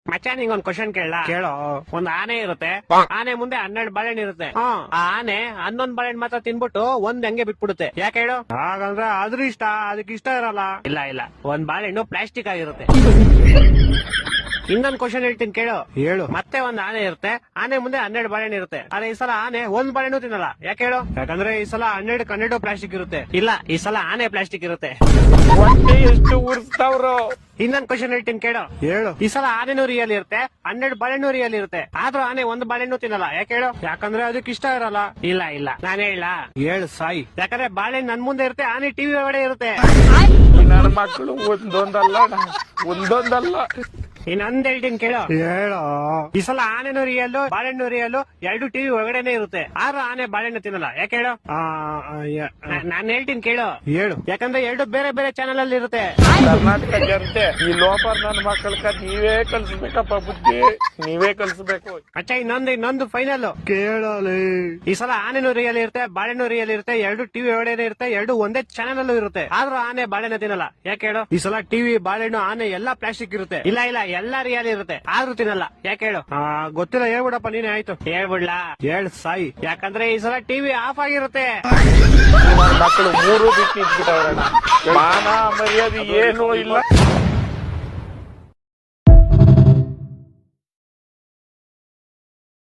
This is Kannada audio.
ಮಚ್ಚ ನಿಂಗೊಂದ್ ಕ್ವಶನ್ ಕೇಳೋ. ಒಂದ್ ಆನೆ ಇರುತ್ತೆ, ಆನೆ ಮುಂದೆ 12 ಬಾಳೆಹಣ್ಣು ಇರುತ್ತೆ. ಆ ಆನೆ 11 ಬಾಳೆಹಣ್ಣು ಮಾತ್ರ ತಿನ್ಬಿಟ್ಟು ಒಂದ್ ಹಂಗೆ ಬಿಟ್ಬಿಡುತ್ತೆ. ಯಾಕೆ ಹೇಳು? ಹಾಗಂದ್ರೆ ಅದ್ರ ಇಷ್ಟ, ಅದಕ್ಕೆ ಇಷ್ಟ ಇರಲ್ಲ. ಇಲ್ಲ, ಒಂದ್ ಬಾಳೆಹಣ್ಣು ಪ್ಲಾಸ್ಟಿಕ್ ಆಗಿರುತ್ತೆ. ಇನ್ನೊಂದ್ ಕ್ವಶನ್ ಹೇಳ್ತೀನಿ ಕೇಳು. ಮತ್ತೆ ಒಂದ್ ಆನೆ ಇರುತ್ತೆ, ಆನೆ ಮುಂದೆ 12 ಬಾಳೆಹಣ್ಣು ಇರುತ್ತೆ. ಆದ್ರೆ ಈ ಸಲ ಆನೆ ಒಂದ್ ಬಾಳೆಹಣ್ಣು ತಿನ್ನಲ್ಲ. ಯಾಕೆ ಹೇಳು? ಯಾಕಂದ್ರೆ ಈ ಸಲ 12 ಪ್ಲಾಸ್ಟಿಕ್ ಇರುತ್ತೆ. ಇಲ್ಲ, ಈ ಸಲ ಆನೆ ಪ್ಲಾಸ್ಟಿಕ್ ಇರುತ್ತೆ. ಎಷ್ಟು ಉರ್ಸ್ತಾವ್ರು. ಇನ್ನೊಂದ್ ಕ್ವಶನ್ ಹೇಳ್ತೀನಿ ಕೇಳು. ಈ ಸಲ ಆನೆನೂ ರಿಯಲ್ ಇರುತ್ತೆ, 12 ಬಾಳೆಹಣ್ಣು ರಿಯಲ್ ಇರುತ್ತೆ. ಆದ್ರೂ ಆನೆ ಒಂದ್ ಬಾಳೆಹಣ್ಣು ತಿನ್ನಲ್ಲ. ಯಾಕೆ ಹೇಳು? ಯಾಕಂದ್ರೆ ಅದಕ್ಕೆ ಇಷ್ಟ ಇರಲ್ಲ. ಇಲ್ಲ, ನಾನು ಹೇಳ ಸಾಯಿ. ಯಾಕಂದ್ರೆ ಬಾಳೆಹಣ್ಣು ನನ್ ಮುಂದೆ ಇರುತ್ತೆ, ಆನೆ ಟಿವಿ ಒಳಗಡೆ ಇರುತ್ತೆ. ನನ್ನ ಮಕ್ಕಳು ಒಂದೊಂದಲ್ಲ. ಇನ್ನೊಂದ್ ಹೇಳ್ತೀನಿ ಕೇಳು. ಈ ಸಲ ಆನೆನೂ ರಿಯಲ್, ಬಾಳೆಹಣ್ಣು ರಿಯಲ್, 2 ಟಿವಿ ಒಳಗಡೆನೆ ಇರುತ್ತೆ. ಆದ್ರೂ ಆನೆ ಬಾಳೆಹಣ್ಣು ತಿನ್ನಲ್ಲ. ಯಾಕೆ ಹೇಳು? ನಾನ್ ಹೇಳ್ತೀನಿ ಕೇಳು. ಯಾಕಂದ್ರೆ 2 ಬೇರೆ ಬೇರೆ ಚಾನೆಲ್ ಅಲ್ಲಿ ಇರುತ್ತೆ. ಕರ್ನಾಟಕ ಜನತೆ ಈ ಲೋಪರ್ ನನ್ನ ಮಕ್ಕಳ ನೀವೇ ಕಲ್ಸ್ಬೇಕಪ್ಪ, ಬುದ್ಧಿ ನೀವೇ ಕಲ್ಸ್ಬೇಕು. ಅಚ್ಚ ಇನ್ನೊಂದು ಫೈನಲ್ ಕೇಳಲಿ. ಈ ಸಲ ಆನೆನೂ ರಿಯಲ್ ಇರುತ್ತೆ, ಬಾಳೆಹಣ್ಣು ರಿಯಲ್ ಇರುತ್ತೆ, 2 ಟಿವಿ ಒಳಗಡೆ ಇರುತ್ತೆ, 2 ಒಂದೇ ಚಾನೆಲ್ ಅಲ್ಲೂ ಇರುತ್ತೆ. ಆದ್ರೂ ಆನೆ ಬಾಳೆಹಣ್ಣು ತಿನ್ನಲ್ಲ. ಯಾಕೆ ಹೇಳು? ಈ ಸಲ ಟಿವಿ, ಬಾಳೆಹಣ್ಣು, ಆನೆ ಎಲ್ಲಾ ಪ್ಲಾಸ್ಟಿಕ್ ಇರುತ್ತೆ. ಇಲ್ಲ, ಎಲ್ಲಾ ರಿಯಲ್ ಇರುತ್ತೆ, ಆದ್ರೂ ತಿನ್ನಲ್ಲ. ಯಾಕೆ ಹೇಳು? ಗೊತ್ತಿಲ್ಲ, ಹೇಳ್ಬಿಡಪ್ಪ ನೀನೆ. ಆಯ್ತು, ಹೇಳ್ಬಿಡ್ಲಾ? ಸಾಯಿ. ಯಾಕಂದ್ರೆ ಈ ಸಲ ಟಿವಿ ಆಫ್ ಆಗಿರುತ್ತೆ. ಮಕ್ಕಳು 3 ಬಿಟ್ಟು ಇಟ್ಬಿಟ್ಟವ್ರಣ್ಣ. ಮಾನ ಮರ್ಯಾದೆ ಏನೂ ಇಲ್ಲ.